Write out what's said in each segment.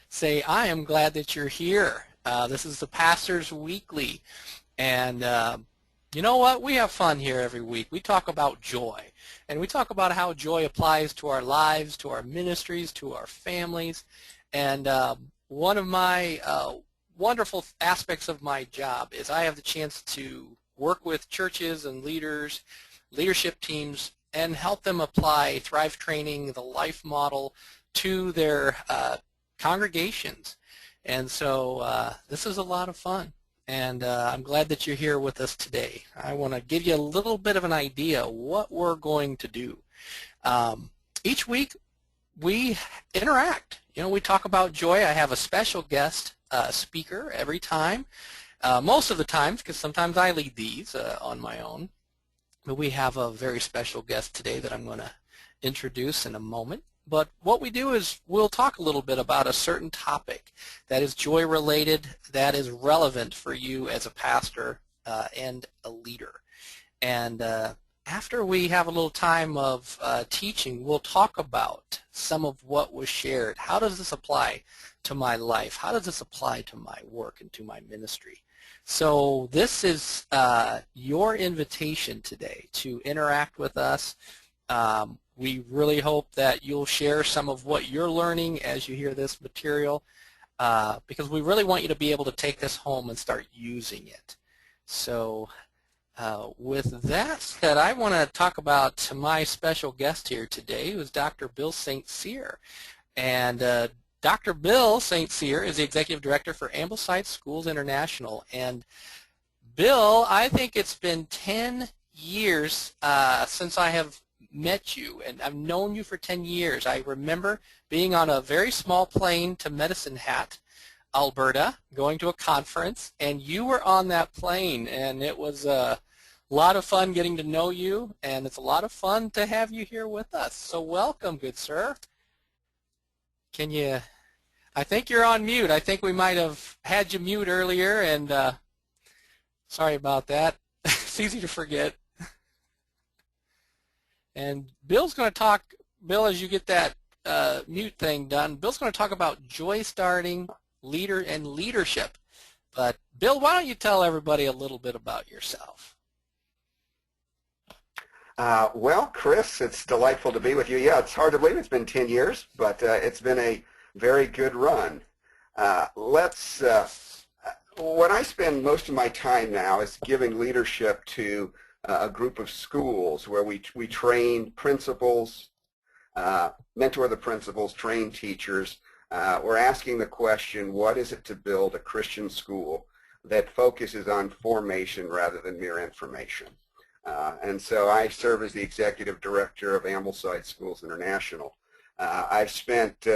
say, I am glad that you're here. This is the Pastor's Weekly, and you know what? We have fun here every week. We talk about joy, and we talk about how joy applies to our lives, to our ministries, to our families, and one of my wonderful aspects of my job is I have the chance to work with churches and leaders, leadership teams, and help them apply Thrive Training, the life model, to their congregations. And so this is a lot of fun, and I'm glad that you're here with us today. I want to give you a little bit of an idea what we're going to do. Each week we interact. You know, we talk about joy. I have a special guest speaker every time, most of the times, because sometimes I lead these on my own. But we have a very special guest today that I'm going to introduce in a moment. But what we do is we'll talk a little bit about a certain topic that is joy-related, that is relevant for you as a pastor and a leader. And after we have a little time of teaching, we'll talk about some of what was shared. How does this apply to my life? How does this apply to my work and to my ministry? So this is your invitation today to interact with us. We really hope that you'll share some of what you're learning as you hear this material, because we really want you to be able to take this home and start using it. So with that said, I want to talk about my special guest here today, who is Dr. Bill St. Cyr. And Dr. Bill St. Cyr is the Executive Director for Ambleside Schools International. And Bill, I think it's been 10 years since I have met you, and I've known you for 10 years. I remember being on a very small plane to Medicine Hat, Alberta, going to a conference, and you were on that plane, and it was a lot of fun getting to know you, and it's a lot of fun to have you here with us. So welcome, good sir. Can you, I think you're on mute. I think we might have had you mute earlier, and sorry about that. It's easy to forget. And Bill's going to talk, Bill, as you get that mute thing done, Bill's going to talk about joy starting, leader, and leadership. But Bill, why don't you tell everybody a little bit about yourself? Well, Chris, it's delightful to be with you. Yeah, it's hard to believe it's been 10 years, but it's been a very good run. What I spend most of my time now is giving leadership to a group of schools where we train principals, mentor the principals, train teachers. We're asking the question, what is it to build a Christian school that focuses on formation rather than mere information? And so I serve as the Executive Director of Ambleside Schools International. I've spent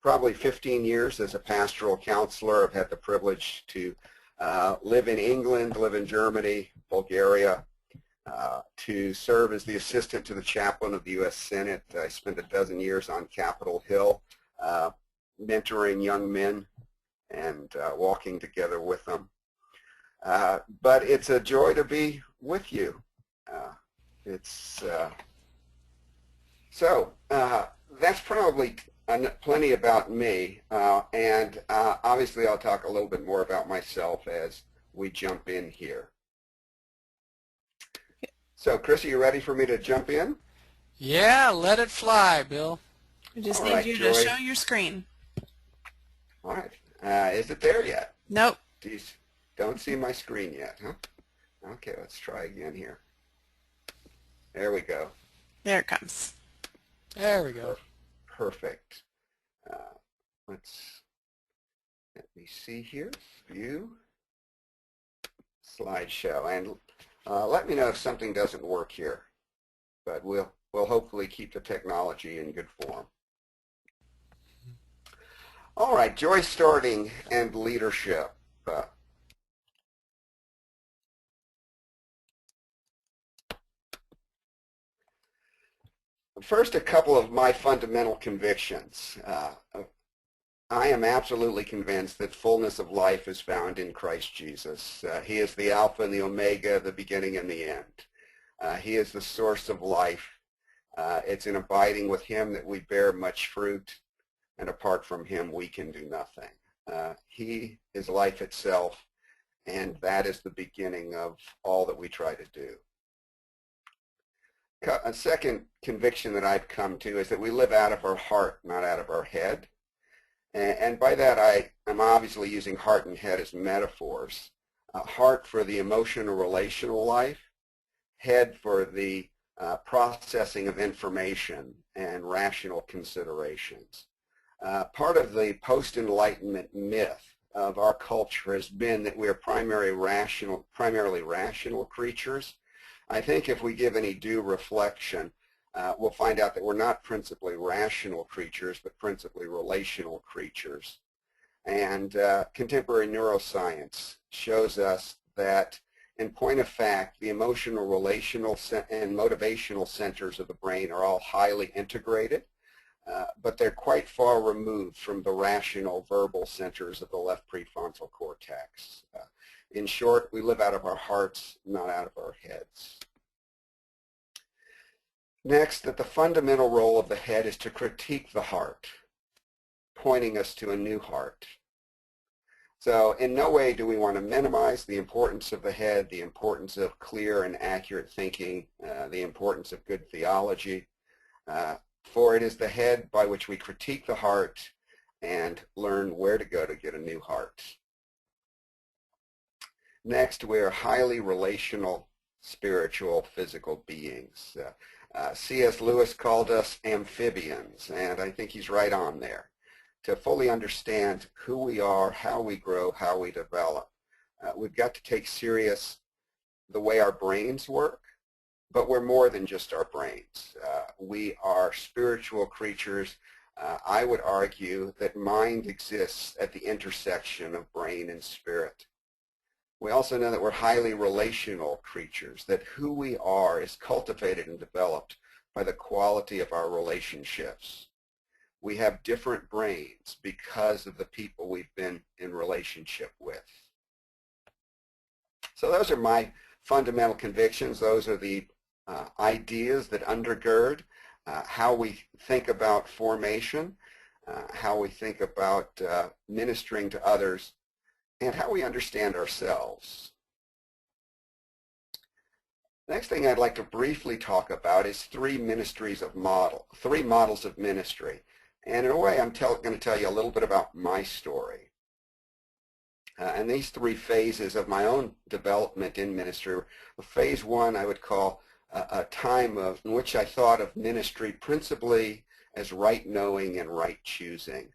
probably 15 years as a pastoral counselor. I've had the privilege to live in England, live in Germany, Bulgaria, to serve as the assistant to the chaplain of the U.S. Senate. I spent 12 years on Capitol Hill mentoring young men and walking together with them. But it's a joy to be with you. So that's probably plenty about me, and obviously I'll talk a little bit more about myself as we jump in here. So, Chris, are you ready for me to jump in? Yeah, let it fly, Bill. We just need you to show your screen. All right. Is it there yet? Nope. Don't see my screen yet, huh? Okay, let's try again here. There we go. There it comes. There we go. Perfect. Let me see here. View. Slideshow. And let me know if something doesn't work here. But we'll hopefully keep the technology in good form. All right, joy starting and leadership. First, a couple of my fundamental convictions. I am absolutely convinced that fullness of life is found in Christ Jesus. He is the Alpha and the Omega, the beginning and the end. He is the source of life. It's in abiding with Him that we bear much fruit. and apart from him we can do nothing. He is life itself, and that is the beginning of all that we try to do. A second conviction that I've come to is that we live out of our heart, not out of our head. And by that I'm obviously using heart and head as metaphors. Heart for the emotional relational life, head for the processing of information and rational considerations. Part of the post-Enlightenment myth of our culture has been that we are primarily rational creatures. I think if we give any due reflection, we'll find out that we're not principally rational creatures, but principally relational creatures. And contemporary neuroscience shows us that, in point of fact, the emotional, relational, and motivational centers of the brain are all highly integrated, but they're quite far removed from the rational, verbal centers of the left prefrontal cortex. In short, we live out of our hearts, not out of our heads. Next, that the fundamental role of the head is to critique the heart, pointing us to a new heart. So in no way do we want to minimize the importance of the head, the importance of clear and accurate thinking, the importance of good theology, for it is the head by which we critique the heart and learn where to go to get a new heart. Next, we are highly relational, spiritual, physical beings. C.S. Lewis called us amphibians, and I think he's right on there. To fully understand who we are, how we grow, how we develop, we've got to take serious the way our brains work, but we're more than just our brains. We are spiritual creatures. I would argue that mind exists at the intersection of brain and spirit. We also know that we're highly relational creatures, that who we are is cultivated and developed by the quality of our relationships. We have different brains because of the people we've been in relationship with. So those are my fundamental convictions. Those are the ideas that undergird how we think about formation, how we think about ministering to others, and how we understand ourselves. Next thing I'd like to briefly talk about is three models of ministry. And in a way, I'm going to tell you a little bit about my story. And these three phases of my own development in ministry. Phase one I would call a time in which I thought of ministry principally as right knowing and right choosing.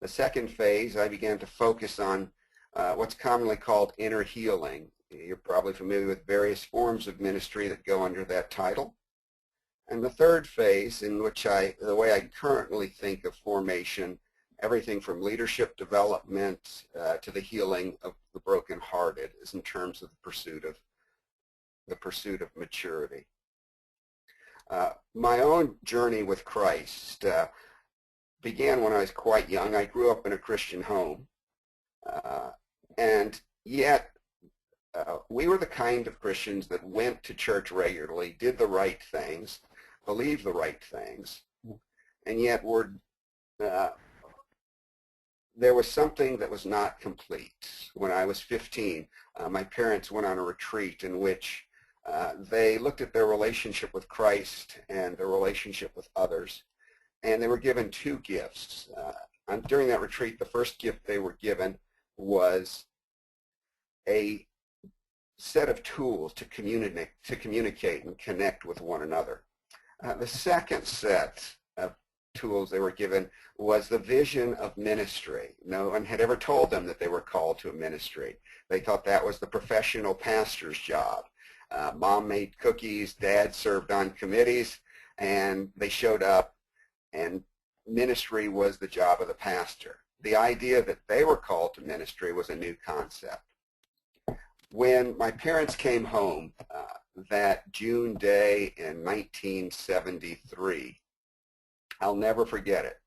The second phase, I began to focus on what's commonly called inner healing. You're probably familiar with various forms of ministry that go under that title. And the third phase, in which the way I currently think of formation, everything from leadership development to the healing of the brokenhearted, is in terms of the pursuit of maturity. My own journey with Christ began when I was quite young. I grew up in a Christian home, and yet we were the kind of Christians that went to church regularly, did the right things, believed the right things, and yet there was something that was not complete. When I was 15, my parents went on a retreat in which they looked at their relationship with Christ and their relationship with others, and they were given two gifts. During that retreat, the first gift they were given was a set of tools to communicate and connect with one another. The second set of tools they were given was the vision of ministry. No one had ever told them that they were called to a ministry. They thought that was the professional pastor's job. Mom made cookies, Dad served on committees, and they showed up, and ministry was the job of the pastor. The idea that they were called to ministry was a new concept. When my parents came home that June day in 1973, I'll never forget it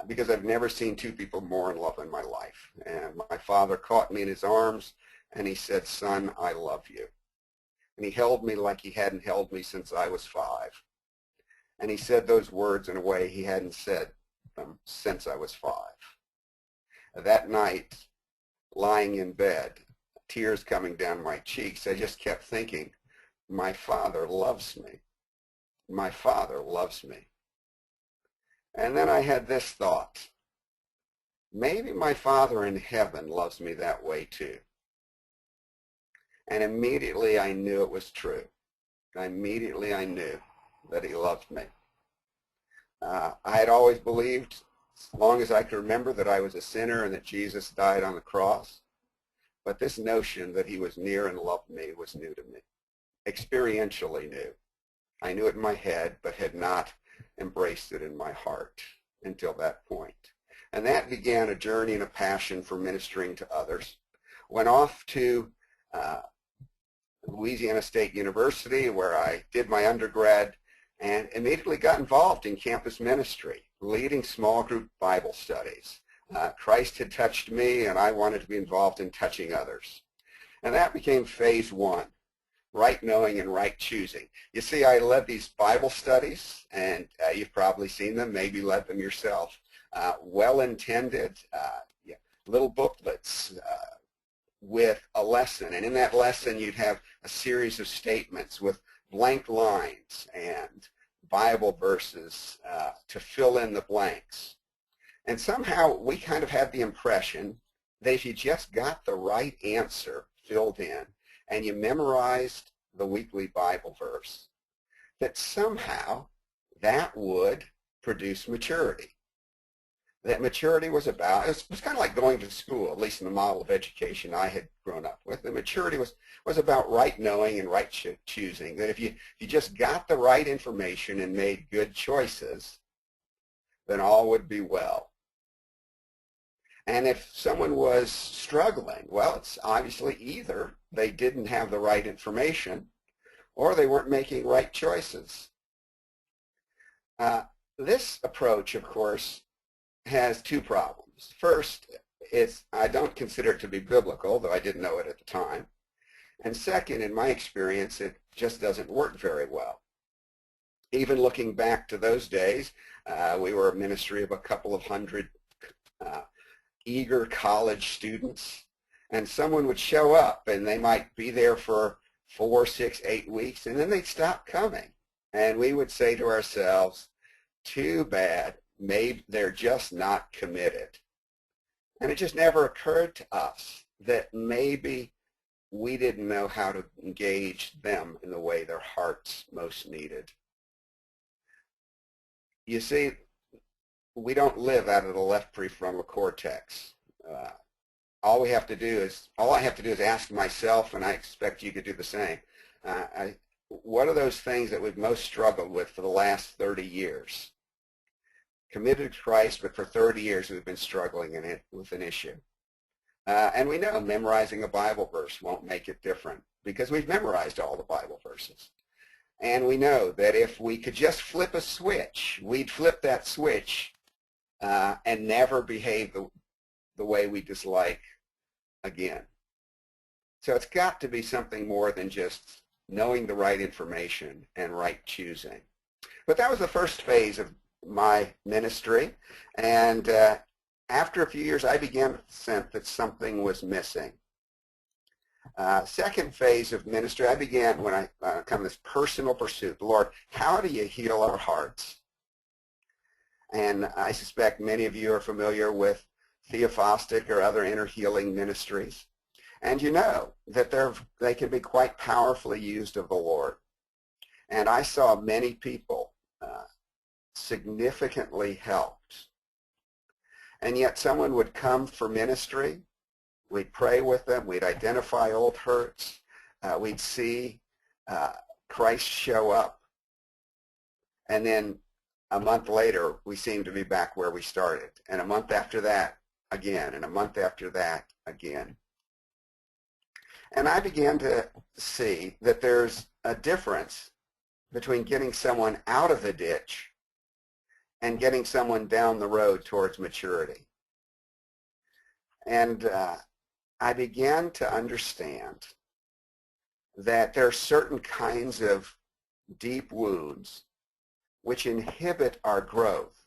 because I've never seen two people more in love in my life. And my father caught me in his arms and he said, "Son, I love you." And he held me like he hadn't held me since I was 5. And he said those words in a way he hadn't said them since I was 5. That night, lying in bed, tears coming down my cheeks, I just kept thinking, my Father loves me. My Father loves me. And then I had this thought, maybe my Father in heaven loves me that way too. And immediately I knew it was true. Immediately I knew that he loved me. I had always believed, as long as I could remember, that I was a sinner and that Jesus died on the cross. But this notion that he was near and loved me was new to me, experientially new. I knew it in my head, but had not embraced it in my heart until that point. And that began a journey and a passion for ministering to others. Went off to Louisiana State University, where I did my undergrad, and immediately got involved in campus ministry, leading small group Bible studies. Christ had touched me, and I wanted to be involved in touching others. And that became phase 1, right knowing and right choosing. You see, I led these Bible studies, and you've probably seen them, maybe led them yourself. Well-intended, little booklets with a lesson. And in that lesson, you'd have a series of statements with blank lines and Bible verses to fill in the blanks. And somehow we kind of had the impression that if you just got the right answer filled in and you memorized the weekly Bible verse, that somehow that would produce maturity. That maturity was about, it was kind of like going to school, at least in the model of education I had grown up with. The maturity was about right knowing and right choosing, that if you just got the right information and made good choices, then all would be well. And if someone was struggling, well, it's obviously either they didn't have the right information or they weren't making right choices. This approach, of course, has 2 problems. First, I don't consider it to be biblical, though I didn't know it at the time. And second, in my experience, it just doesn't work very well. Even looking back to those days, we were a ministry of a couple of hundred eager college students, and someone would show up and they might be there for 4, 6, 8 weeks, and then they'd stop coming. And we would say to ourselves, too bad, maybe they're just not committed. And it just never occurred to us that maybe we didn't know how to engage them in the way their hearts most needed. You see, we don't live out of the left prefrontal cortex. All I have to do is ask myself, and I expect you could do the same. What are those things that we've most struggled with for the last 30 years? Committed to Christ, but for 30 years we've been struggling with an issue. And we know memorizing a Bible verse won't make it different because we've memorized all the Bible verses. And we know that if we could just flip a switch, we'd flip that switch and never behave the way we dislike again. So it's got to be something more than just knowing the right information and right choosing. But that was the first phase of my ministry, and after a few years I began to sense that something was missing. Second phase of ministry, I began when I come this personal pursuit. Lord, how do you heal our hearts? And I suspect many of you are familiar with theophostic or other inner healing ministries. And you know that they can be quite powerfully used of the Lord. And I saw many people significantly helped. And yet someone would come for ministry, we'd pray with them, we'd identify old hurts, we'd see Christ show up, and then a month later we seemed to be back where we started, and a month after that again, and a month after that again. And I began to see that there's a difference between getting someone out of the ditch and getting someone down the road towards maturity. And I began to understand that there are certain kinds of deep wounds which inhibit our growth.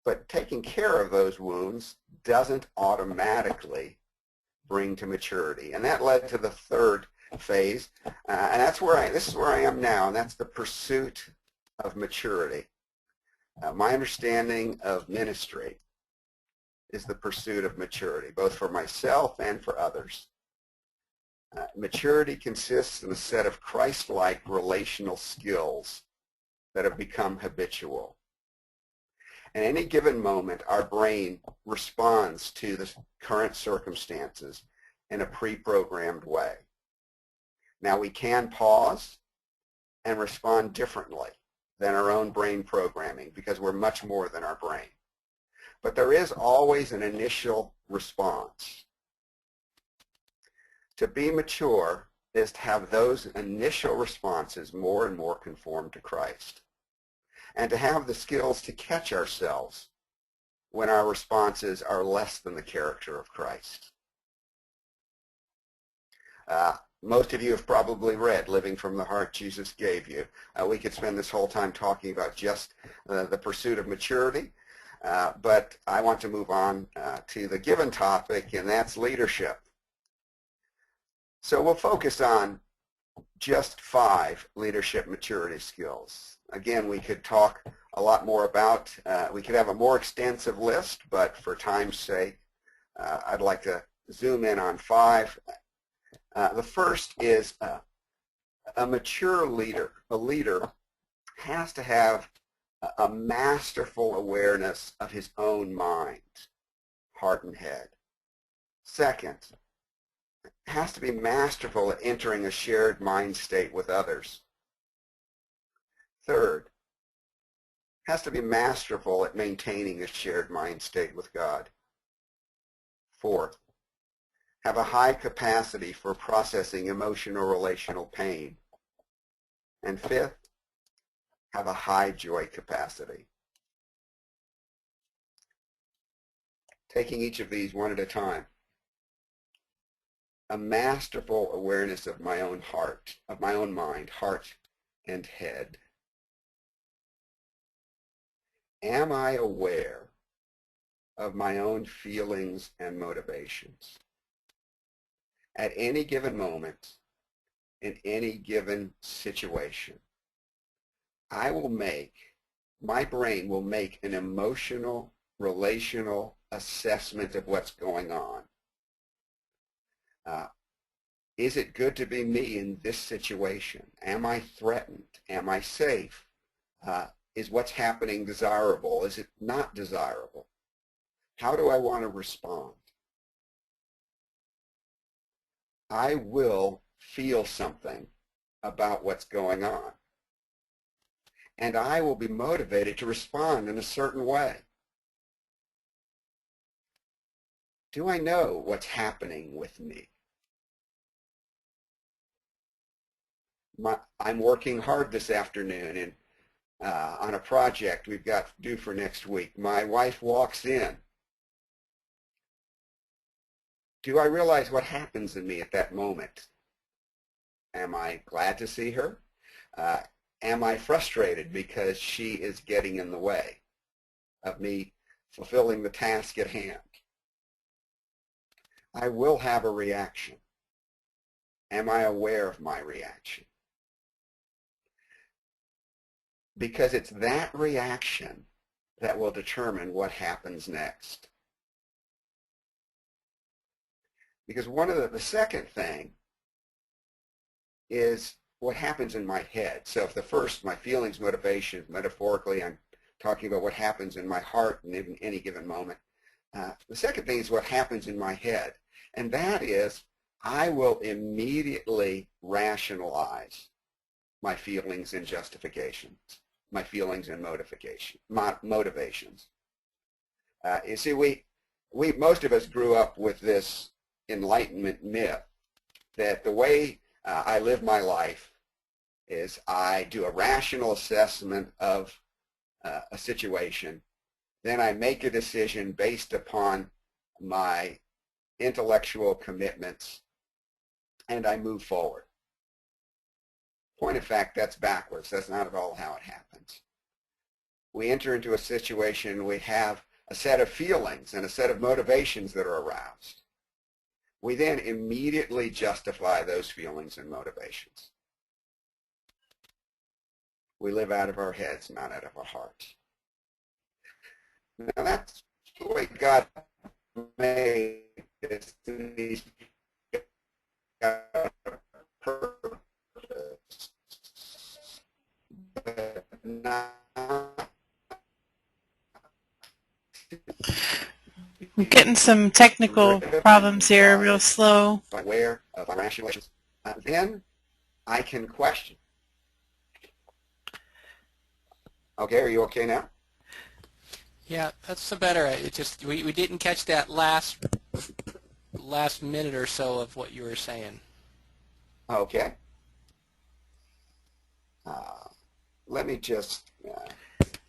But taking care of those wounds doesn't automatically bring to maturity. And that led to the third phase. And this is where I am now, and that's the pursuit of maturity. My understanding of ministry is the pursuit of maturity, both for myself and for others. Maturity consists in a set of Christ-like relational skills that have become habitual. At any given moment, our brain responds to the current circumstances in a pre-programmed way. Now, we can pause and respond differently than our own brain programming because we're much more than our brain. But there is always an initial response. To be mature is to have those initial responses more and more conform to Christ, and to have the skills to catch ourselves when our responses are less than the character of Christ. Most of you have probably read Living from the Heart Jesus Gave You. We could spend this whole time talking about just the pursuit of maturity, but I want to move on to the given topic, and that's leadership. So we'll focus on just 5 leadership maturity skills. Again, we could talk a lot more about, we could have a more extensive list, but for time's sake, I'd like to zoom in on 5. The first is a mature leader. A leader has to have a masterful awareness of his own mind, heart, and head. Second, has to be masterful at entering a shared mind state with others. Third, has to be masterful at maintaining a shared mind state with God. Fourth, have a high capacity for processing emotional relational pain. And fifth, have a high joy capacity. Taking each of these one at a time. A masterful awareness of my own heart, of my own mind, heart, and head. Am I aware of my own feelings and motivations? At any given moment, in any given situation, my brain will make an emotional, relational assessment of what's going on. Is it good to be me in this situation? Am I threatened? Am I safe? Is what's happening desirable? Is it not desirable? How do I want to respond? I will feel something about what's going on, and I will be motivated to respond in a certain way. Do I know what's happening with me? I'm working hard this afternoon and on a project we've got due for next week. My wife walks in. Do I realize what happens in me at that moment? Am I glad to see her? Am I frustrated because she is getting in the way of me fulfilling the task at hand? I will have a reaction. Am I aware of my reaction? Because it's that reaction that will determine what happens next. Because the second thing is what happens in my head. So if the first, my feelings, motivations, metaphorically, I'm talking about what happens in my heart in any given moment. The second thing is what happens in my head. And that is, I will immediately rationalize my feelings and justifications, my feelings and motivations. You see, most of us grew up with this Enlightenment myth that the way I live my life is I do a rational assessment of a situation, then I make a decision based upon my intellectual commitments, and I move forward. Point of fact, that's backwards. That's not at all how it happens. we enter into a situation, we have a set of feelings and a set of motivations that are aroused. We then immediately justify those feelings and motivations. We live out of our heads, not out of our hearts. Now that's the way God made this. He's got a purpose, but not. I'm getting some technical problems here, real slow. Aware of our rationalizations. Then I can question. Okay, are you okay now? Yeah, that's the better. It just we didn't catch that last minute or so of what you were saying. Okay. Let me just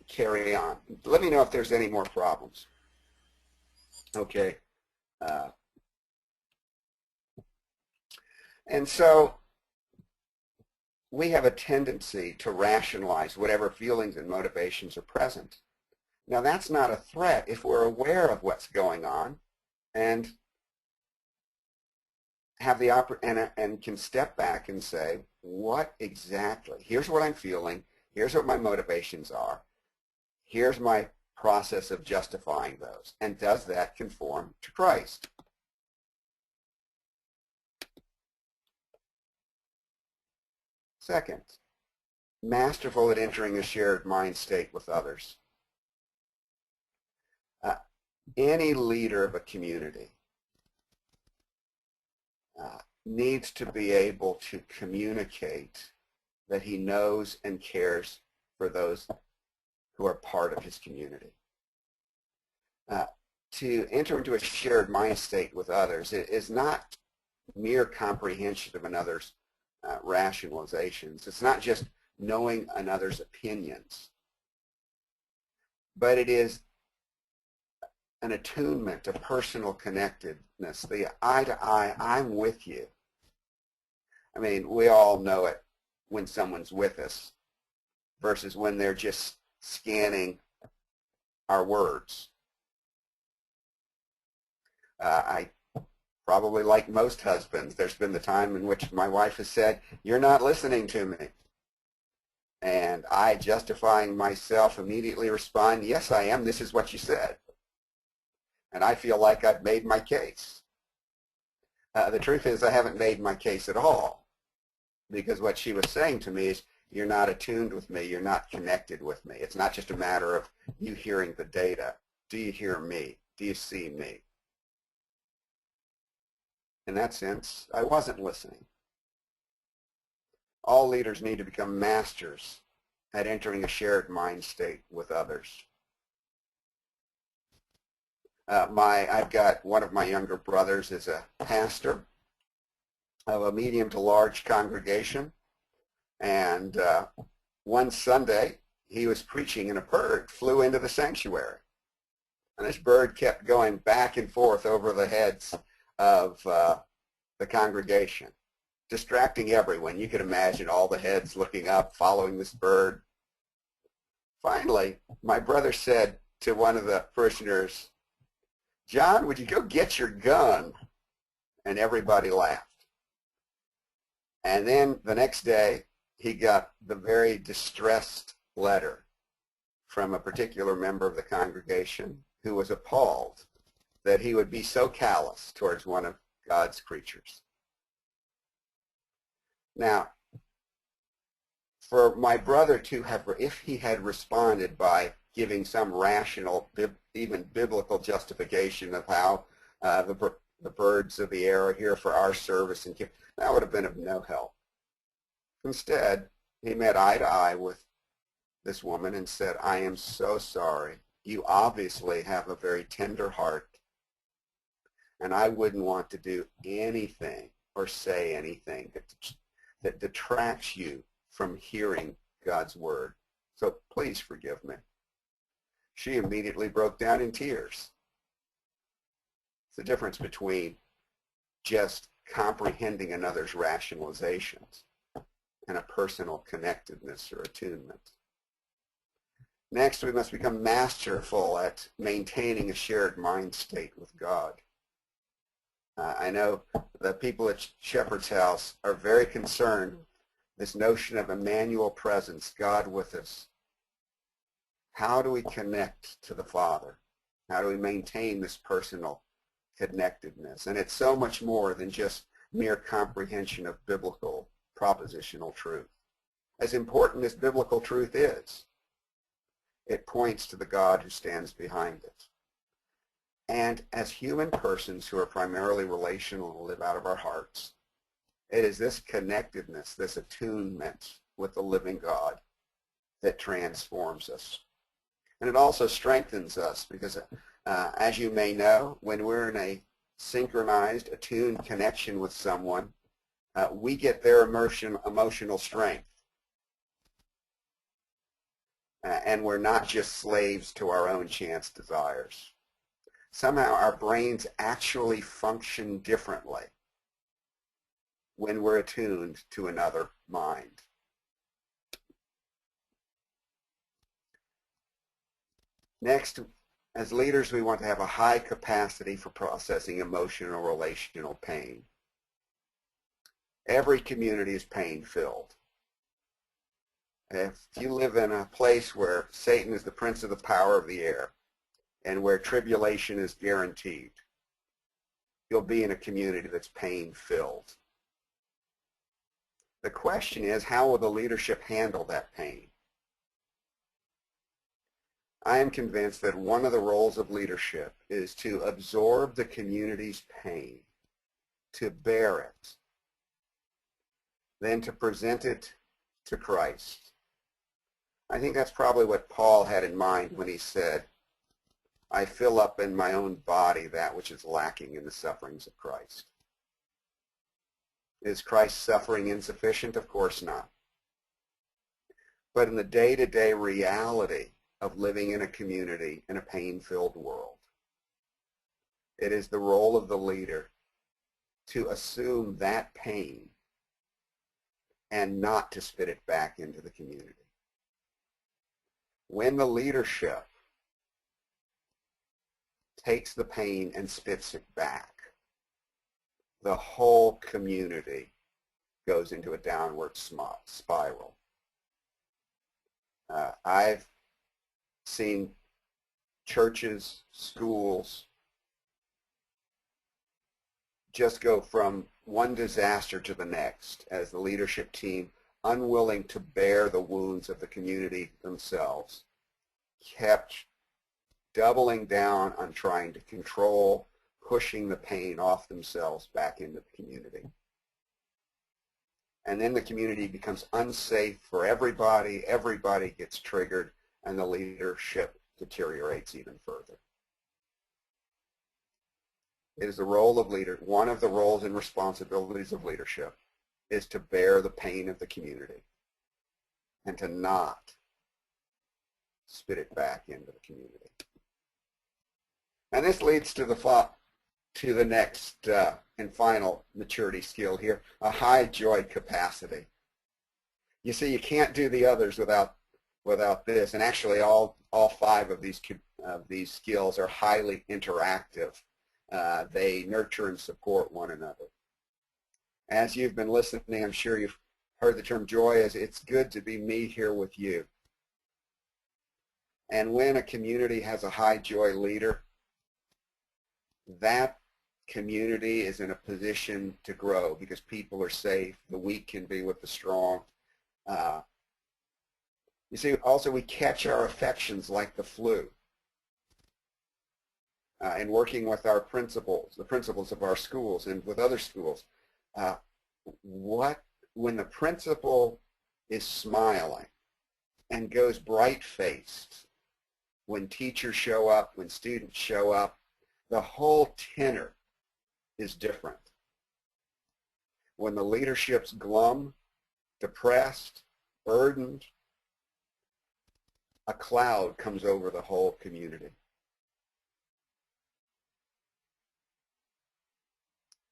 carry on. Let me know if there's any more problems. Okay. And so we have a tendency to rationalize whatever feelings and motivations are present. Now that's not a threat if we're aware of what's going on and have the and can step back and say, what exactly? Here's what I'm feeling. Here's what my motivations are. Here's my process of justifying those. And does that conform to Christ? Second, masterful at entering a shared mind state with others. Any leader of a community needs to be able to communicate that he knows and cares for those who are part of his community. To enter into a shared mind state with others is not mere comprehension of another's rationalizations. It's not just knowing another's opinions, but it is an attunement, a personal connectedness, the eye to eye, I'm with you. I mean, we all know it when someone's with us versus when they're just scanning our words. I probably, like most husbands, there's been the time in which my wife has said, you're not listening to me. And I, justifying myself, immediately respond, yes, I am. This is what you said. And I feel like I've made my case. The truth is I haven't made my case at all, because what she was saying to me is, you're not attuned with me, you're not connected with me. It's not just a matter of you hearing the data. Do you hear me? Do you see me? In that sense, I wasn't listening. All leaders need to become masters at entering a shared mind state with others. I've got one of my younger brothers is a pastor of a medium to large congregation, and one Sunday he was preaching and a bird flew into the sanctuary, and this bird kept going back and forth over the heads of the congregation, distracting everyone. You could imagine all the heads looking up, following this bird. Finally, my brother said to one of the parishioners, John, would you go get your gun? And everybody laughed. And then the next day, he got the very distressed letter from a particular member of the congregation who was appalled that he would be so callous towards one of God's creatures. Now, for my brother to have, if he had responded by giving some rational, even biblical justification of how the birds of the air are here for our service, and that would have been of no help. Instead, he met eye to eye with this woman and said, I am so sorry. You obviously have a very tender heart, and I wouldn't want to do anything or say anything that detracts you from hearing God's word. So please forgive me. She immediately broke down in tears. It's the difference between just comprehending another's rationalizations and a personal connectedness or attunement. Next, we must become masterful at maintaining a shared mind state with God. I know the people at Shepherd's House are very concerned with this notion of Immanuel Presence, God with us. How do we connect to the Father? How do we maintain this personal connectedness? And it's so much more than just mere comprehension of biblical propositional truth. As important as biblical truth is, it points to the God who stands behind it. And as human persons who are primarily relational and live out of our hearts, it is this connectedness, this attunement with the living God that transforms us. And it also strengthens us because, as you may know, when we're in a synchronized, attuned connection with someone, we get their emotional strength. And we're not just slaves to our own chance desires. Somehow our brains actually function differently when we're attuned to another mind. Next, as leaders, we want to have a high capacity for processing emotional, relational pain. Every community is pain-filled. If you live in a place where Satan is the prince of the power of the air and where tribulation is guaranteed, you'll be in a community that's pain-filled. The question is, how will the leadership handle that pain? I am convinced that one of the roles of leadership is to absorb the community's pain, to bear it, then to present it to Christ. I think that's probably what Paul had in mind when he said, I fill up in my own body that which is lacking in the sufferings of Christ. Is Christ's suffering insufficient? Of course not. But in the day-to-day reality of living in a community in a pain-filled world, it is the role of the leader to assume that pain and not to spit it back into the community. When the leadership takes the pain and spits it back, the whole community goes into a downward spiral. I've seen churches, schools just go from one disaster to the next as the leadership team, unwilling to bear the wounds of the community themselves, kept doubling down on trying to control, pushing the pain off themselves back into the community. And then the community becomes unsafe for everybody, everybody gets triggered, and the leadership deteriorates even further. It is the role of leader, one of the roles and responsibilities of leadership is to bear the pain of the community and to not spit it back into the community. And this leads to the next and final maturity skill here, a high joy capacity. You see, you can't do the others without this, and actually all five of these skills are highly interactive. They nurture and support one another. As you've been listening, I'm sure you've heard the term joy as it's good to be me here with you. And when a community has a high joy leader, that community is in a position to grow because people are safe. The weak can be with the strong. You see, also we catch our affections like the flu. In working with our principals, the principals of our schools and with other schools, when the principal is smiling and goes bright-faced, when teachers show up, when students show up, the whole tenor is different. When the leadership's glum, depressed, burdened, a cloud comes over the whole community.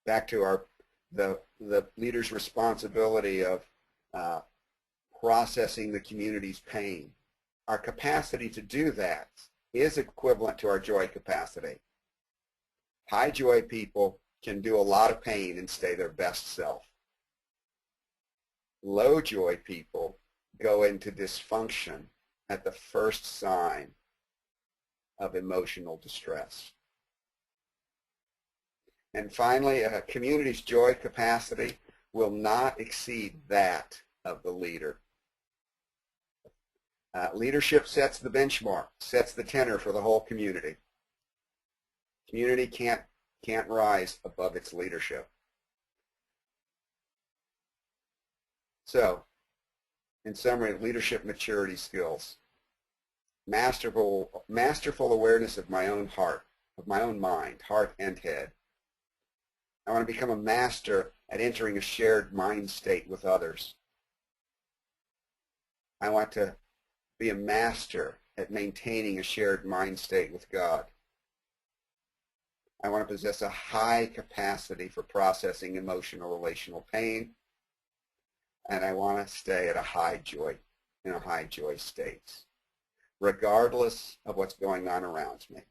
Back to the leader's responsibility of processing the community's pain. our capacity to do that is equivalent to our joy capacity. High joy people can do a lot of pain and stay their best self. Low joy people go into dysfunction at the first sign of emotional distress. And finally, a community's joy capacity will not exceed that of the leader. Leadership sets the benchmark, sets the tenor for the whole community. Community can't rise above its leadership. So, in summary, leadership maturity skills. Masterful awareness of my own heart, of my own mind, heart and head. I want to become a master at entering a shared mind state with others. I want to be a master at maintaining a shared mind state with God. I want to possess a high capacity for processing emotional relational pain. And I want to stay at a high joy, in a high joy state, regardless of what's going on around me.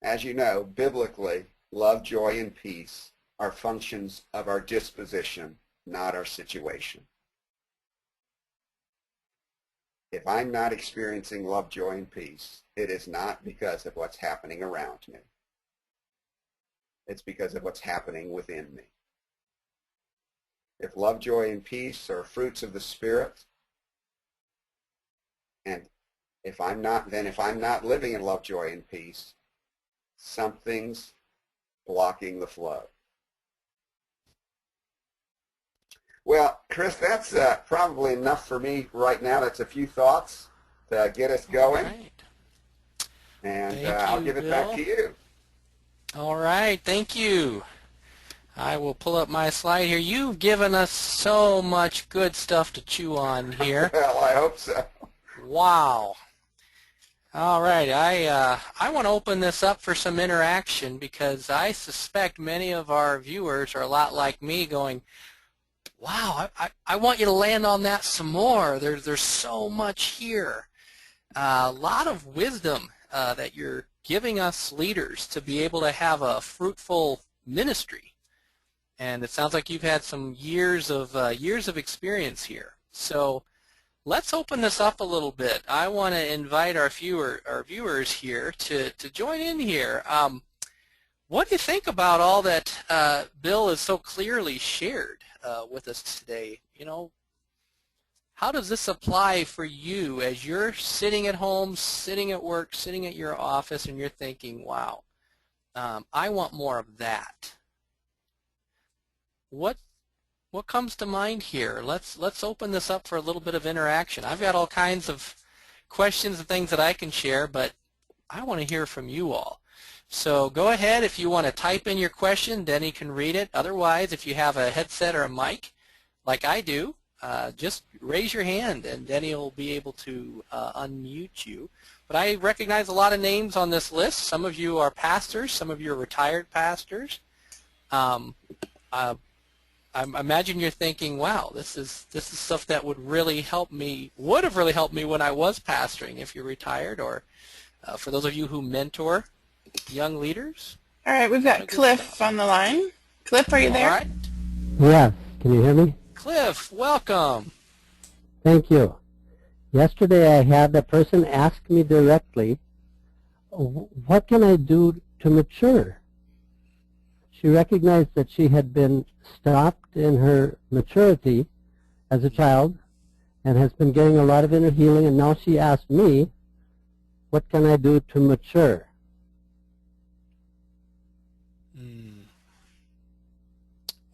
As you know, biblically, love, joy, and peace are functions of our disposition, not our situation. If I'm not experiencing love, joy, and peace, it is not because of what's happening around me. It's because of what's happening within me. If love, joy, and peace are fruits of the Spirit, and if I'm not living in love, joy, and peace, something's blocking the flow. Well, Chris, that's probably enough for me right now. That's a few thoughts to get us going. All right. And I'll give it back to you. All right, thank you. I will pull up my slide here. You've given us so much good stuff to chew on here. Well, I hope so. Wow. All right, I want to open this up for some interaction because I suspect many of our viewers are a lot like me going, wow, I want you to land on that some more. There's so much here. A lot of wisdom that you're giving us leaders to be able to have a fruitful ministry. And it sounds like you've had some years of experience here. So let's open this up a little bit. I want to invite our viewers here to join in here. What do you think about all that Bill has so clearly shared with us today? You know, how does this apply for you as you're sitting at home, sitting at work, sitting at your office, and you're thinking, wow, I want more of that? What comes to mind here? Let's open this up for a little bit of interaction. I've got all kinds of questions and things that I can share, but I want to hear from you all. So go ahead if you want to type in your question. Denny can read it. Otherwise, if you have a headset or a mic, like I do, just raise your hand and Denny will be able to unmute you. But I recognize a lot of names on this list. Some of you are pastors. Some of you are retired pastors. I imagine you're thinking, wow, this is stuff that would have really helped me when I was pastoring, if you're retired, or for those of you who mentor young leaders. All right, we've got Cliff on the line. Cliff, are you there? All right. Yes. Can you hear me? Cliff, welcome. Thank you. Yesterday I had a person ask me directly, what can I do to mature? She recognized that she had been stopped in her maturity as a child and has been getting a lot of inner healing, and now she asked me, what can I do to mature?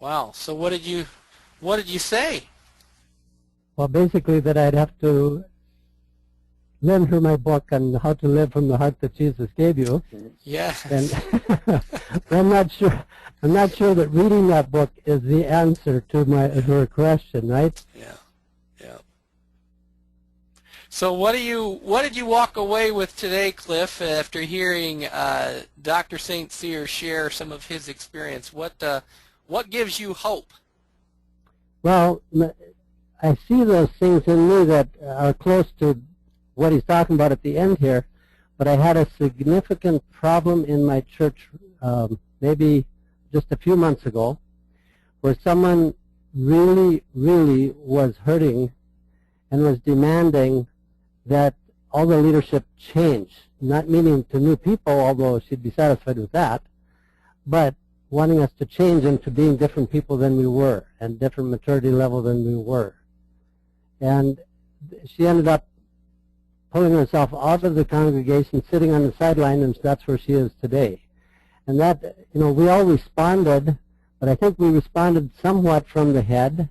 Wow. So what did you say? Well, basically that I'd have to lend her my book on how to live from the heart that Jesus gave you. Yes. And I'm not sure that reading that book is the answer to her question, right? Yeah. Yeah. So what did you walk away with today, Cliff, after hearing Dr. St. Cyr share some of his experience? What gives you hope? Well, I see those things in me that are close to what he's talking about at the end here, but I had a significant problem in my church maybe just a few months ago where someone really, really was hurting and was demanding that all the leadership change, not meaning to new people, although she'd be satisfied with that, but wanting us to change into being different people than we were and different maturity level than we were. And she ended up pulling herself out of the congregation, sitting on the sideline, and that's where she is today. And that, we all responded, but I think we responded somewhat from the head,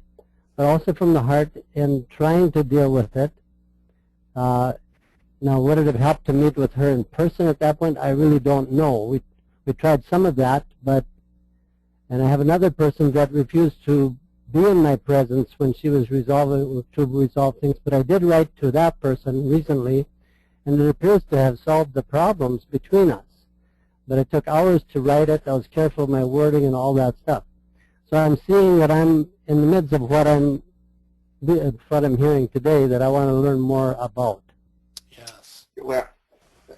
but also from the heart in trying to deal with it. Now, would it have helped to meet with her in person at that point? I really don't know. We tried some of that, and I have another person that refused to be in my presence when she was to resolve things, but I did write to that person recently, and it appears to have solved the problems between us. But it took hours to write it. I was careful of my wording and all that stuff. So I'm seeing that I'm in the midst of what I'm hearing today that I want to learn more about. Yes. Well,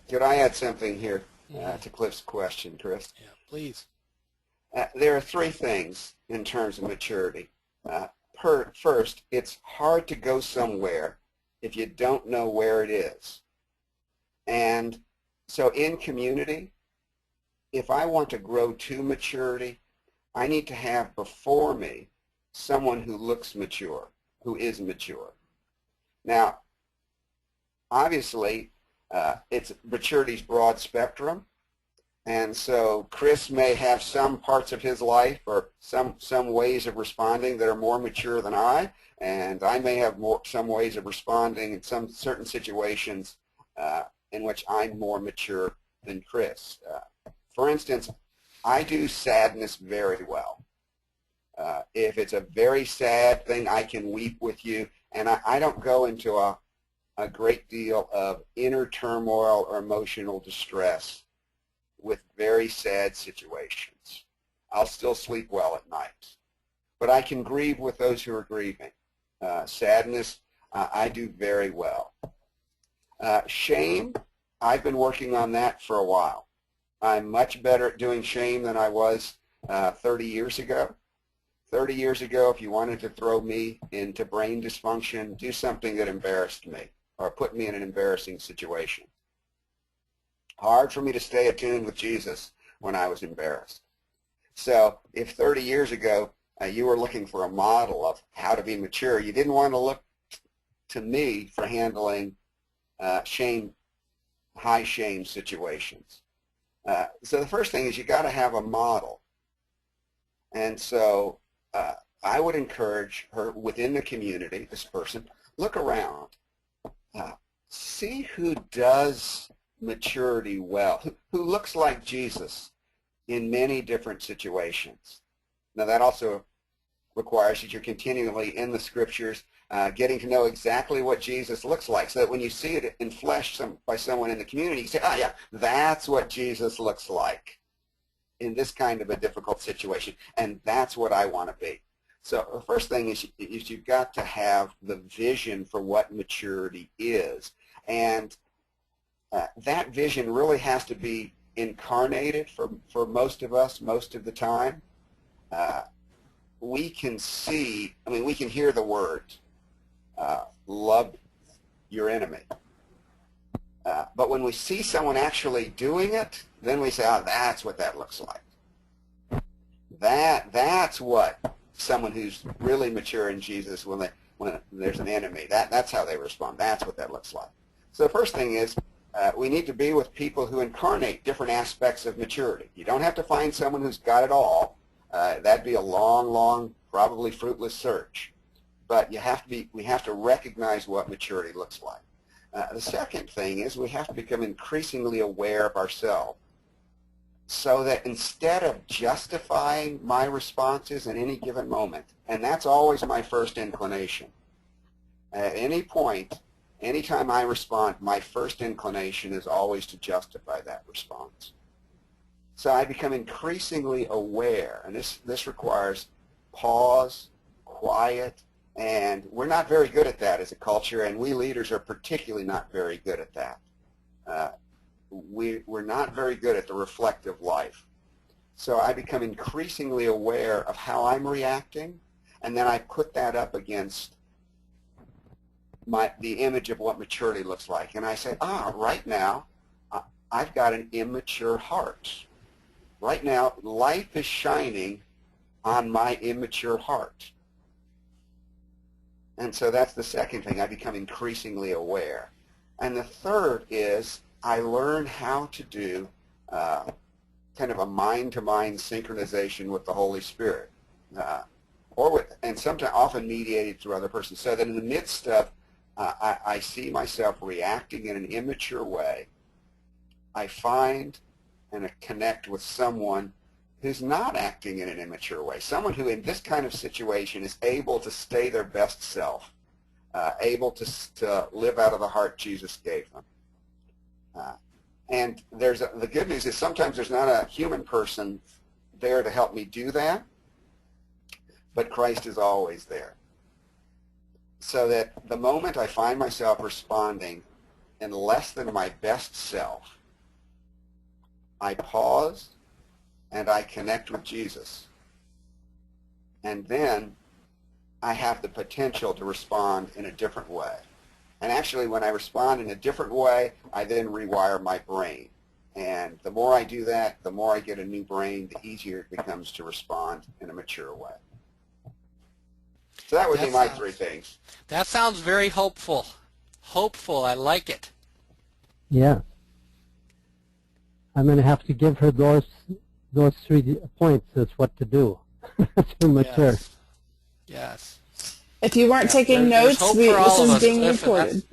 could I add something here to Cliff's question, Chris? Yeah, please. There are three things in terms of maturity. First, it's hard to go somewhere if you don't know where it is. And so in community, if I want to grow to maturity, I need to have before me someone who looks mature, who is mature. Now, obviously, it's maturity's broad spectrum. And so Chris may have some parts of his life or some ways of responding that are more mature than I, and I may have some ways of responding in some certain situations in which I'm more mature than Chris. For instance, I do sadness very well. If it's a very sad thing, I can weep with you, and I don't go into a great deal of inner turmoil or emotional distress with very sad situations. I'll still sleep well at night. But I can grieve with those who are grieving. Sadness, I do very well. Shame, I've been working on that for a while. I'm much better at doing shame than I was 30 years ago. 30 years ago, if you wanted to throw me into brain dysfunction, do something that embarrassed me or put me in an embarrassing situation. Hard for me to stay attuned with Jesus when I was embarrassed. So if 30 years ago you were looking for a model of how to be mature, you didn't want to look to me for handling high shame situations. So the first thing is you got to have a model. And so I would encourage her within the community, this person, look around. See who does maturity well, who looks like Jesus in many different situations. Now that also requires that you're continually in the scriptures getting to know exactly what Jesus looks like, so that when you see it in flesh by someone in the community, you say, oh yeah, that's what Jesus looks like in this kind of a difficult situation, and that's what I want to be. So the first thing is you've got to have the vision for what maturity is, and that vision really has to be incarnated for most of us most of the time. We can see, we can hear the words, love your enemy. But when we see someone actually doing it, then we say, oh, that's what that looks like. That's what someone who's really mature in Jesus, when there's an enemy, that's how they respond. That's what that looks like. So the first thing is, we need to be with people who incarnate different aspects of maturity. You don't have to find someone who's got it all. That'd be a long, probably fruitless search. But we have to recognize what maturity looks like. The second thing is we have to become increasingly aware of ourselves, so that instead of justifying my responses at any given moment, and that's always my first inclination, at any point, anytime I respond, my first inclination is always to justify that response. So I become increasingly aware, and this requires pause, quiet, And we're not very good at that as a culture, and we leaders are particularly not very good at that. We're not very good at the reflective life. So I become increasingly aware of how I'm reacting, and then I put that up against the image of what maturity looks like. And I say, right now, I've got an immature heart. Right now, life is shining on my immature heart. And so that's the second thing. I become increasingly aware. And the third is I learn how to do kind of a mind-to-mind synchronization with the Holy Spirit, and sometimes often mediated through other persons. So that in the midst of I see myself reacting in an immature way, I find and connect with someone who's not acting in an immature way, someone who in this kind of situation is able to stay their best self, able to live out of the heart Jesus gave them. And the good news is sometimes there's not a human person there to help me do that, but Christ is always there. So that the moment I find myself responding in less than my best self, I pause and I connect with Jesus. And then I have the potential to respond in a different way. And actually, when I respond in a different way, I then rewire my brain. And the more I do that, the more I get a new brain, the easier it becomes to respond in a mature way. So that would be my three things. That sounds very hopeful. Hopeful, I like it. Yeah. I'm going to have to give her those 3 points as what to do to mature. Yes. Yes. If you weren't taking notes, this is being recorded.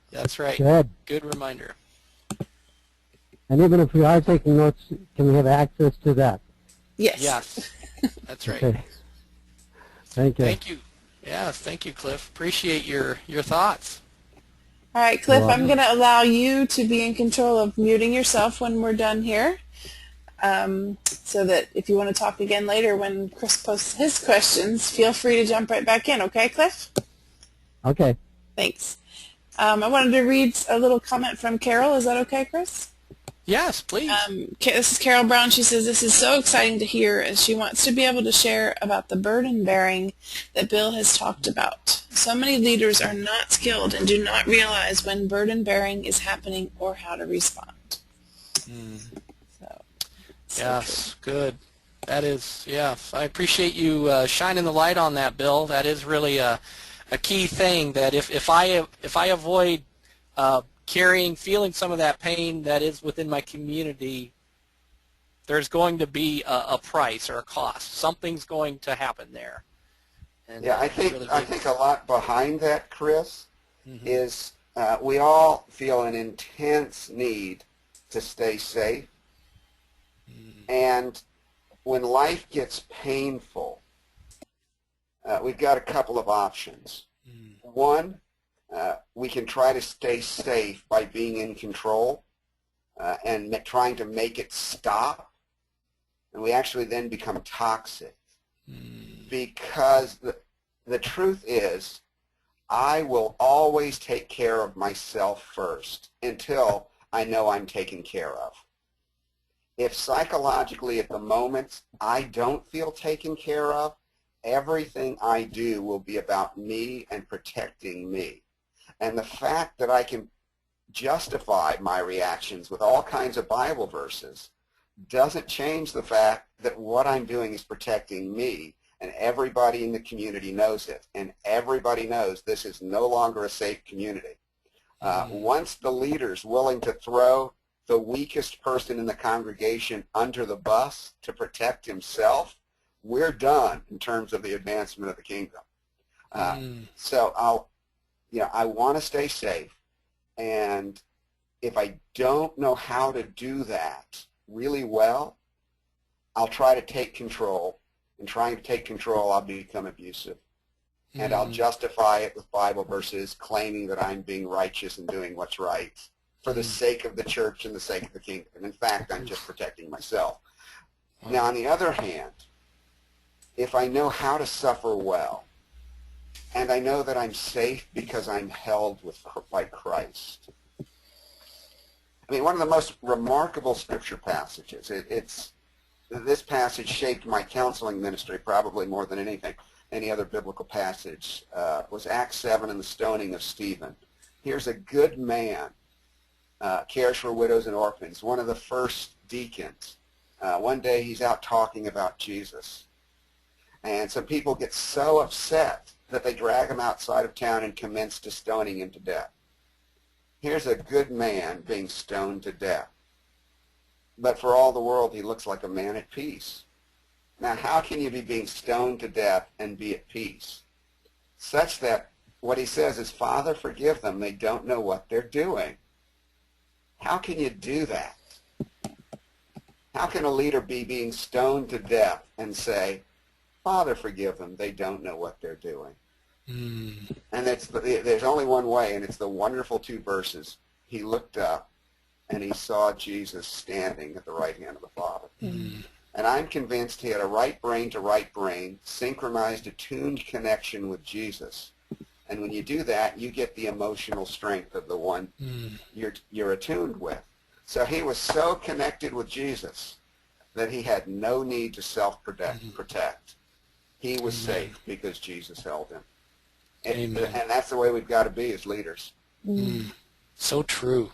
That's right. Good reminder. And even if we are taking notes, can we have access to that? Yes. Yes. That's right. Okay. Thank you. Thank you. Yes, thank you, Cliff. Appreciate your thoughts. All right, Cliff, I'm going to allow you to be in control of muting yourself when we're done here, so that if you want to talk again later when Chris posts his questions, feel free to jump right back in. Okay, Cliff? Okay. Thanks. I wanted to read a little comment from Carol. Is that okay, Chris? Yes, please. This is Carol Brown. She says, this is so exciting to hear, and she wants to be able to share about the burden bearing that Bill has talked about. So many leaders are not skilled and do not realize when burden bearing is happening or how to respond. So yes, true. Good. That is, yes. I appreciate you shining the light on that, Bill. That is really a key thing, that if I avoid feeling some of that pain that is within my community, there's going to be a price or a cost. Something's going to happen there. And yeah, I think a lot behind that, Chris, is we all feel an intense need to stay safe. And when life gets painful, we've got a couple of options. One, we can try to stay safe by being in control and trying to make it stop, and we actually then become toxic. Because the truth is, I will always take care of myself first until I know I'm taken care of. If psychologically at the moment I don't feel taken care of, everything I do will be about me and protecting me. And the fact that I can justify my reactions with all kinds of Bible verses doesn't change the fact that what I'm doing is protecting me, and everybody in the community knows it, and everybody knows this is no longer a safe community. Once the leader's willing to throw the weakest person in the congregation under the bus to protect himself, we're done in terms of the advancement of the kingdom. So I want to stay safe, and if I don't know how to do that really well, I'll try to take control. And trying to take control, I'll become abusive. And I'll justify it with Bible verses, claiming that I'm being righteous and doing what's right for the sake of the church and the sake of the kingdom. In fact, I'm just protecting myself. Now, on the other hand, if I know how to suffer well, and I know that I'm safe because I'm held by Christ. I mean, one of the most remarkable scripture passages, this passage shaped my counseling ministry probably more than any other biblical passage, was Acts 7 and the stoning of Stephen. Here's a good man, cares for widows and orphans, one of the first deacons. One day he's out talking about Jesus, and some people get so upset that they drag him outside of town and commence to stoning him to death. Here's a good man being stoned to death. But for all the world, he looks like a man at peace. Now, how can you be being stoned to death and be at peace? Such that what he says is, Father, forgive them. They don't know what they're doing. How can you do that? How can a leader be being stoned to death and say, Father, forgive them. They don't know what they're doing. And there's only one way, and it's the wonderful two verses. He looked up, and he saw Jesus standing at the right hand of the Father. And I'm convinced he had a right brain to right brain, synchronized, attuned connection with Jesus. And when you do that, you get the emotional strength of the one you're attuned with. So he was so connected with Jesus that he had no need to self-protect. He was safe because Jesus held him. And that's the way we've got to be as leaders. So true.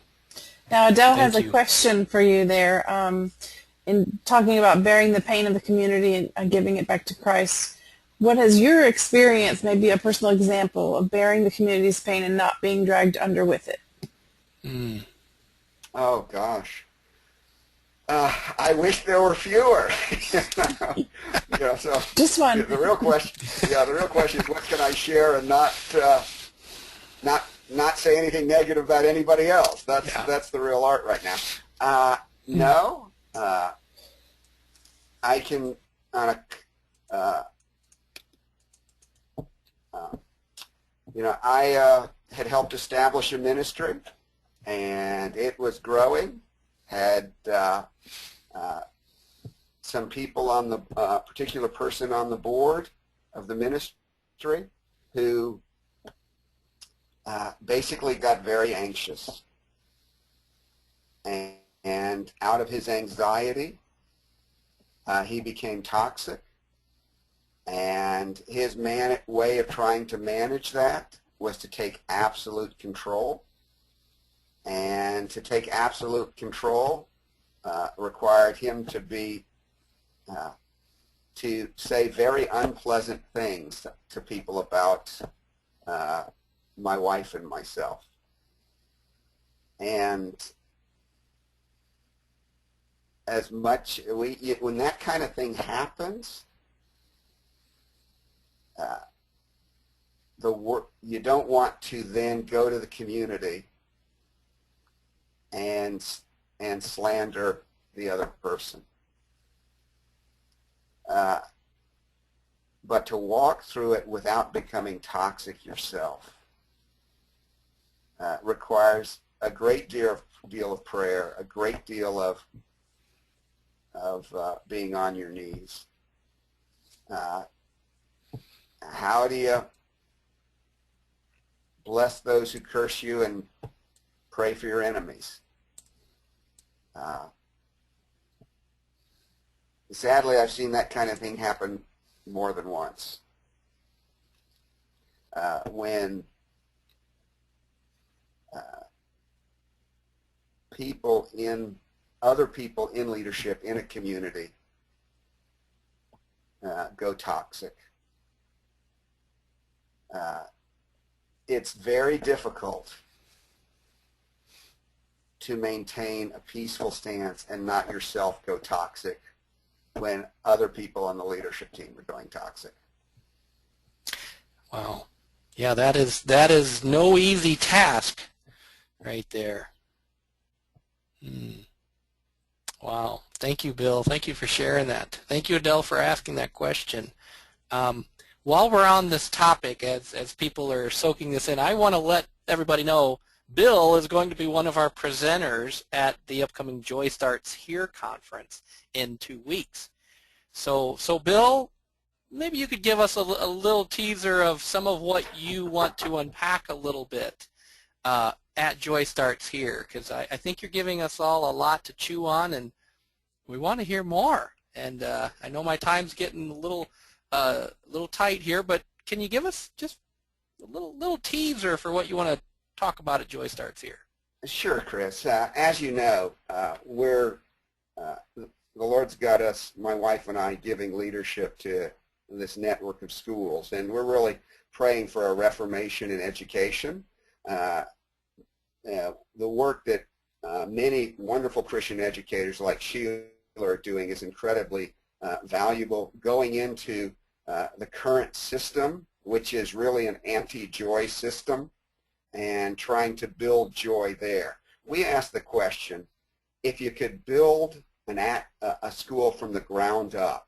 Now, Adele has a question for you there. In talking about bearing the pain of the community and giving it back to Christ, what has your experience, maybe a personal example, of bearing the community's pain and not being dragged under with it? Oh, gosh. I wish there were fewer. So just one. The real question is, what can I share and not say anything negative about anybody else? That's the real art right now. No, I can I had helped establish a ministry, and it was growing. Had some people on the particular person on the board of the ministry who basically got very anxious, and out of his anxiety he became toxic, and his way of trying to manage that was to take absolute control. And to take absolute control required him to say very unpleasant things to people about my wife and myself. And as much when that kind of thing happens, you don't want to then go to the community and slander the other person. But to walk through it without becoming toxic yourself requires a great deal of prayer, a great deal of being on your knees. How do you bless those who curse you and pray for your enemies? Sadly, I've seen that kind of thing happen more than once. When other people in leadership in a community go toxic. It's very difficult to maintain a peaceful stance and not yourself go toxic when other people on the leadership team are going toxic. Wow. Yeah, that is no easy task right there. Wow. Thank you, Bill. Thank you for sharing that. Thank you, Adele, for asking that question. While we're on this topic, as people are soaking this in, I want to let everybody know Bill is going to be one of our presenters at the upcoming Joy Starts Here conference in 2 weeks. So Bill, maybe you could give us a little teaser of some of what you want to unpack a little bit at Joy Starts Here, because I think you're giving us all a lot to chew on, and we want to hear more. And I know my time's getting a little tight here, but can you give us just a little teaser for what you want to talk about at Joy Starts Here? Sure, Chris. As you know, the Lord's got us, my wife and I, giving leadership to this network of schools, and we're really praying for a reformation in education. The work that many wonderful Christian educators like Sheila are doing is incredibly valuable, going into the current system, which is really an anti-joy system, and trying to build joy there. We asked the question, if you could build a school from the ground up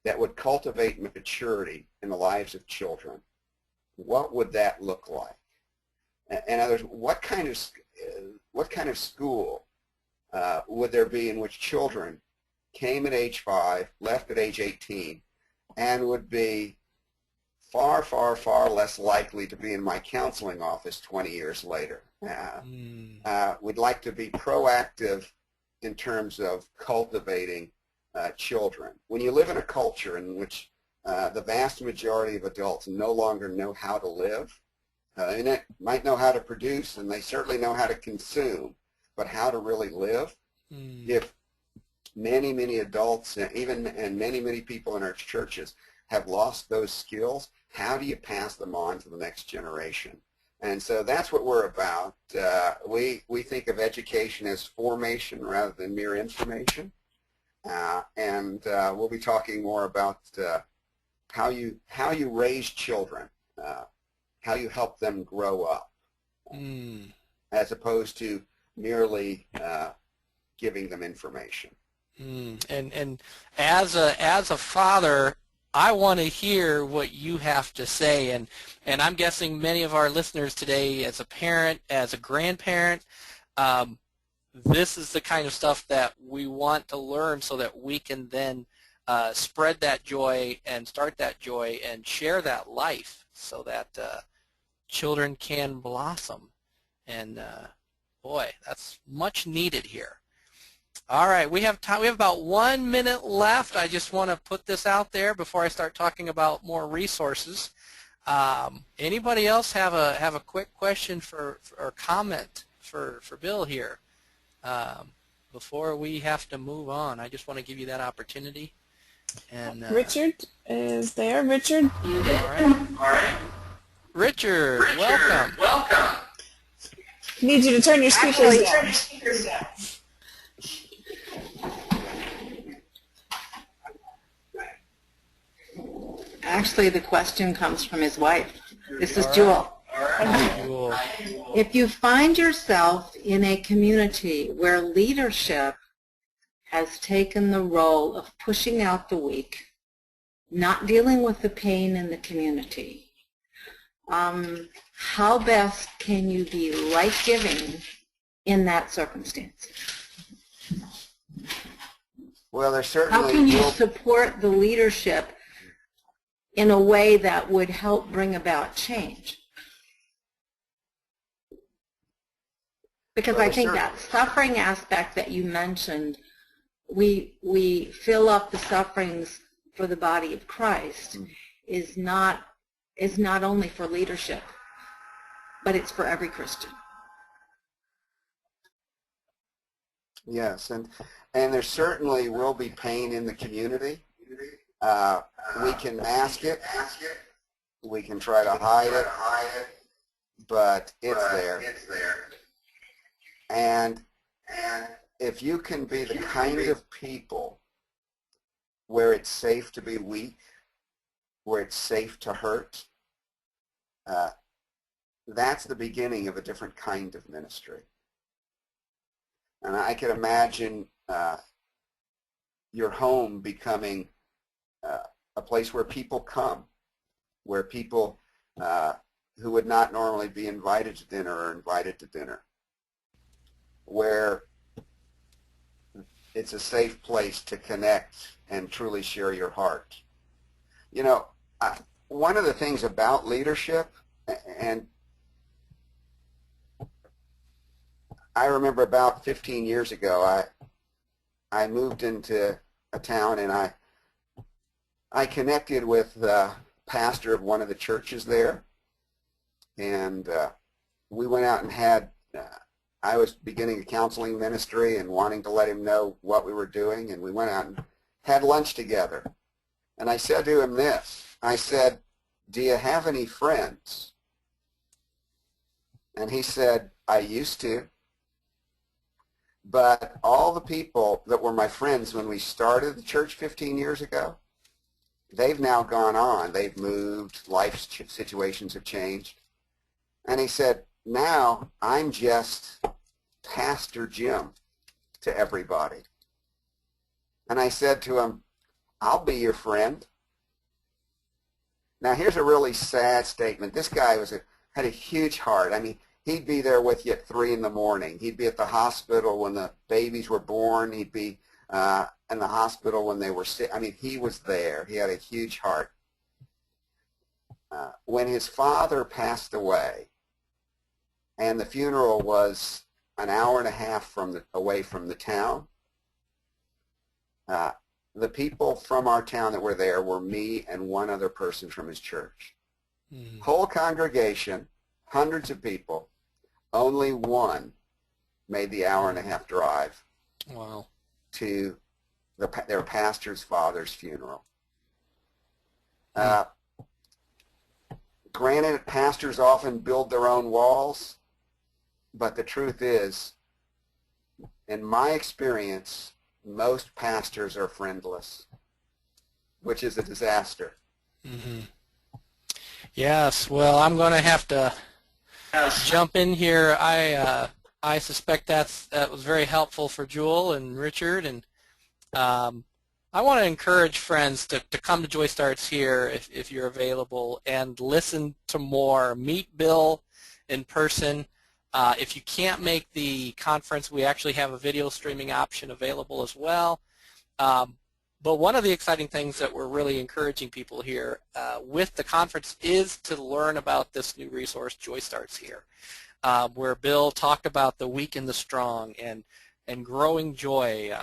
that would cultivate maturity in the lives of children, what would that look like? In other words, what kind of school would there be in which children came at age 5, left at age 18, and would be far, far, far less likely to be in my counseling office 20 years later? We'd like to be proactive in terms of cultivating children. When you live in a culture in which the vast majority of adults no longer know how to live, they might know how to produce, and they certainly know how to consume, but how to really live. If many, many adults, and many people in our churches have lost those skills, how do you pass them on to the next generation? And so that's what we're about. We think of education as formation rather than mere information. And we'll be talking more about how you raise children, how you help them grow up, as opposed to merely giving them information. And as a father, I want to hear what you have to say, and I'm guessing many of our listeners today, as a parent, as a grandparent, this is the kind of stuff that we want to learn so that we can then spread that joy and start that joy and share that life so that children can blossom. And boy, that's much needed here. All right, we have time. We have about 1 minute left. I just want to put this out there before I start talking about more resources. Anybody else have a quick question or comment for Bill here before we have to move on? I just want to give you that opportunity. And Richard is there. Richard. All right. Richard, welcome. Need you to turn your speakers down. Actually, the question comes from his wife. This is Jewel. Jewel. If you find yourself in a community where leadership has taken the role of pushing out the weak, not dealing with the pain in the community, how best can you be life-giving in that circumstance? Well, there's certainly... How can you support the leadership in a way that would help bring about change? Because I think that suffering aspect that you mentioned, we fill up the sufferings for the body of Christ, is not only for leadership, but it's for every Christian. Yes, and there certainly will be pain in the community. We can mask it, we can try to hide it, but it's there. And if you can be the kind of people where it's safe to be weak, where it's safe to hurt, that's the beginning of a different kind of ministry. And I can imagine your home becoming a place where people come, where people who would not normally be invited to dinner are invited to dinner, where it's a safe place to connect and truly share your heart. You know, one of the things about leadership, and I remember about 15 years ago, I moved into a town, and I connected with the pastor of one of the churches there, and we went out and had, I was beginning a counseling ministry and wanting to let him know what we were doing, and we went out and had lunch together. And I said to him this, I said, "Do you have any friends?" And he said, "I used to. But all the people that were my friends when we started the church 15 years ago, they've now gone on. They've moved. Life situations have changed." And he said, "Now I'm just Pastor Jim to everybody." And I said to him, "I'll be your friend." Now here's a really sad statement. This guy had a huge heart. I mean, he'd be there with you at 3 in the morning. He'd be at the hospital when the babies were born. He'd be in the hospital when they were sick. I mean, he was there. He had a huge heart. When his father passed away, and the funeral was an hour and a half away from the town, the people from our town that were there were me and one other person from his church. Mm-hmm. Whole congregation, hundreds of people, only one made the hour and a half drive. Wow. To their pastor's father's funeral. Granted, pastors often build their own walls, but the truth is, in my experience, most pastors are friendless, which is a disaster. Mm-hmm. Yes, well, I'm going to have to jump in here. I suspect that was very helpful for Jewel and Richard, and I want to encourage friends to come to Joy Starts here if you're available and listen to more. Meet Bill in person. If you can't make the conference, we actually have a video streaming option available as well. But one of the exciting things that we're really encouraging people here with the conference is to learn about this new resource, Joy Starts Here, where Bill talked about the weak and the strong and growing joy.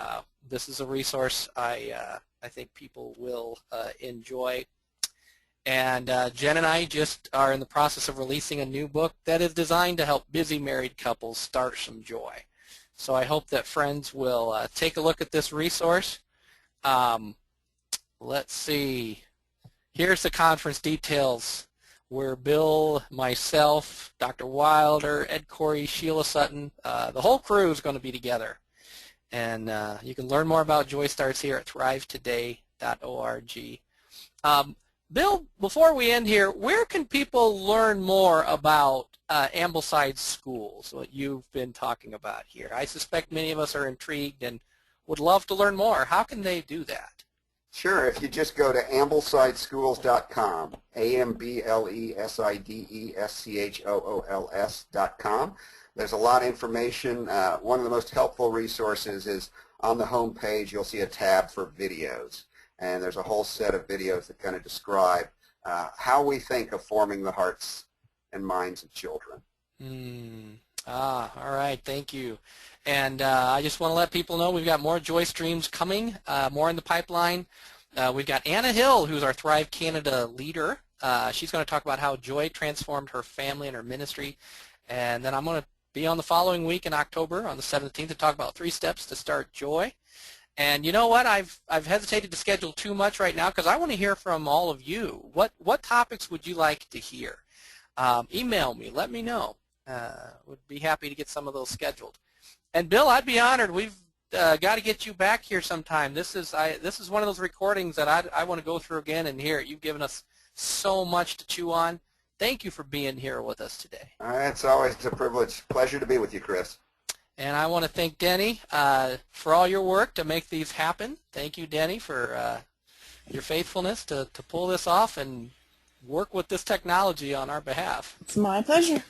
This is a resource I think people will enjoy. And Jen and I just are in the process of releasing a new book that is designed to help busy married couples start some joy. So I hope that friends will take a look at this resource. Let's see. Here's the conference details where Bill, myself, Dr. Wilder, Ed Corey, Sheila Sutton, the whole crew is going to be together. And you can learn more about Joy Starts here at thrivetoday.org. Bill, before we end here, where can people learn more about Ambleside Schools, what you've been talking about here? I suspect many of us are intrigued and would love to learn more. How can they do that? Sure. If you just go to AmblesideSchools.com, AMBLESIDESCHOOLS.com, there's a lot of information. One of the most helpful resources is on the home page. You'll see a tab for videos. And there's a whole set of videos that kind of describe how we think of forming the hearts and minds of children. All right. Thank you. And I just want to let people know we've got more JOYStreams coming, more in the pipeline. We've got Anna Hill, who's our Thrive Canada leader. She's going to talk about how joy transformed her family and her ministry. And then I'm going to be on the following week in October on the 17th to talk about 3 steps to start joy. And you know what? I've hesitated to schedule too much right now because I want to hear from all of you. What topics would you like to hear? Email me. Let me know. Would be happy to get some of those scheduled. And Bill, I'd be honored. We've got to get you back here sometime. This is one of those recordings that I want to go through again and hear it. You've given us so much to chew on. Thank you for being here with us today. It's always a privilege. Pleasure to be with you, Chris. And I want to thank Denny for all your work to make these happen. Thank you, Denny, for your faithfulness to pull this off and work with this technology on our behalf. It's my pleasure.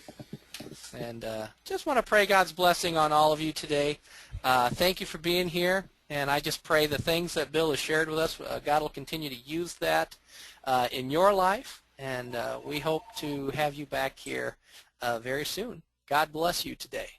And just want to pray God's blessing on all of you today. Thank you for being here. And I just pray the things that Bill has shared with us, God will continue to use that in your life. And we hope to have you back here very soon. God bless you today.